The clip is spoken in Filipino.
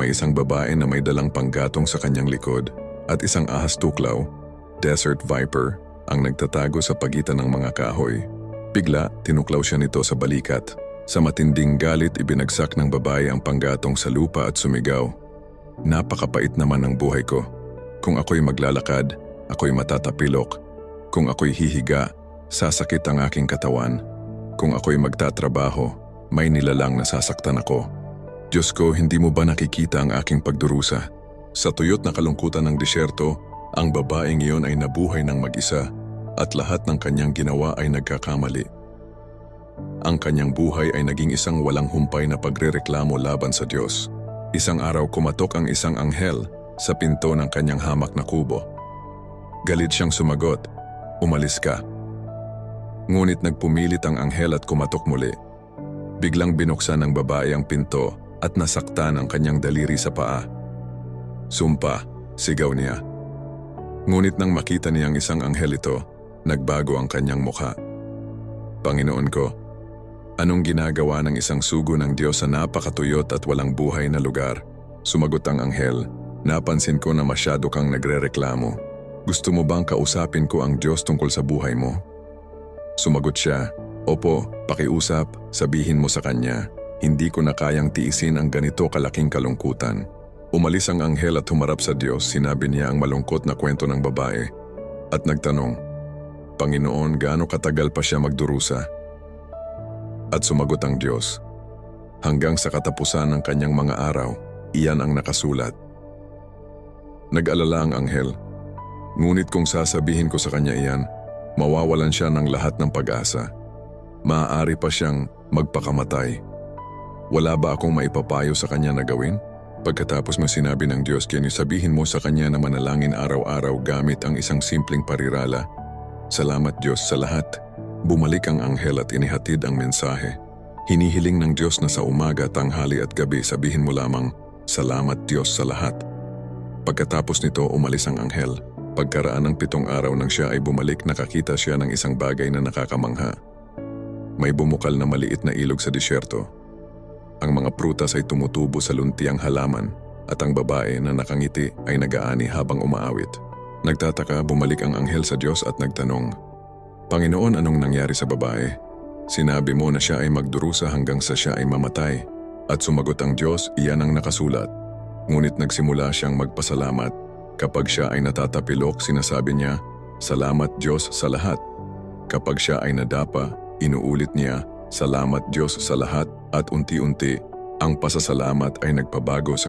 may isang babae na may dalang panggatong sa kanyang likod at isang ahas tuklaw, desert viper, ang nagtatago sa pagitan ng mga kahoy. Bigla, tinuklaw siya nito sa balikat. Sa matinding galit, ibinagsak ng babae ang panggatong sa lupa at sumigaw. Napakapait naman ng buhay ko. Kung ako'y maglalakad, ako'y matatapilok. Kung ako'y hihiga, sasakit ang aking katawan. Kung ako'y magtatrabaho, may nilalang na sasaktan ako. Diyos ko, hindi mo ba nakikita ang aking pagdurusa? Sa tuyot na kalungkutan ng disyerto, ang babaeng iyon ay nabuhay ng mag-isa at lahat ng kanyang ginawa ay nagkakamali. Ang kanyang buhay ay naging isang walang humpay na pagrereklamo laban sa Diyos. Isang araw kumatok ang isang anghel sa pinto ng kanyang hamak na kubo. Galit siyang sumagot, "Umalis ka." Ngunit nagpumilit ang anghel at kumatok muli. Biglang binuksan ng babae ang pinto at nasaktan ang kanyang daliri sa paa. "Sumpa," sigaw niya. Ngunit nang makita niyang isang anghel ito, nagbago ang kanyang mukha. "Panginoon ko, anong ginagawa ng isang sugo ng Diyos sa napakatuyot at walang buhay na lugar?" Sumagot ang anghel, "Napansin ko na masyado kang nagrereklamo. Gusto mo bang kausapin ko ang Diyos tungkol sa buhay mo?" Sumagot siya, "Opo, pakiusap, sabihin mo sa kanya, hindi ko na kayang tiisin ang ganito kalaking kalungkutan." Umalis ang anghel at humarap sa Diyos, sinabi niya ang malungkot na kwento ng babae at nagtanong, "Panginoon, gaano katagal pa siya magdurusa?" At sumagot ang Diyos, "Hanggang sa katapusan ng kanyang mga araw, iyan ang nakasulat." Nag-alala ang anghel, "Ngunit kung sasabihin ko sa kanya iyan, mawawalan siya ng lahat ng pag-asa. Maaari pa siyang magpakamatay. Wala ba akong maipapayo sa kanya na gawin?" Pagkatapos mo sinabi ng Diyos, kaya sabihin mo sa kanya na manalangin araw-araw gamit ang isang simpleng parirala. "Salamat Diyos sa lahat." Bumalik ang anghel at inihatid ang mensahe. Hinihiling ng Diyos na sa umaga, tanghali at gabi sabihin mo lamang, "Salamat Diyos sa lahat." Pagkatapos nito, umalis ang anghel. Pagkaraan ng 7 araw nang siya ay bumalik, nakakita siya ng isang bagay na nakakamangha. May bumukal na maliit na ilog sa disyerto. Ang mga prutas ay tumutubo sa luntiang halaman at ang babae na nakangiti ay nag-aani habang umaawit. Nagtataka, bumalik ang anghel sa Diyos at nagtanong, "Panginoon, anong nangyari sa babae? Sinabi mo na siya ay magdurusa hanggang sa siya ay mamatay." At sumagot ang Diyos, "Iyan ang nakasulat." Ngunit nagsimula siyang magpasalamat. Kapag siya ay natatapilok, sinasabi niya, "Salamat Diyos sa lahat." Kapag siya ay nadapa, inuulit niya, "Salamat Diyos sa lahat," at unti-unti, ang pasasalamat ay nagpabago sa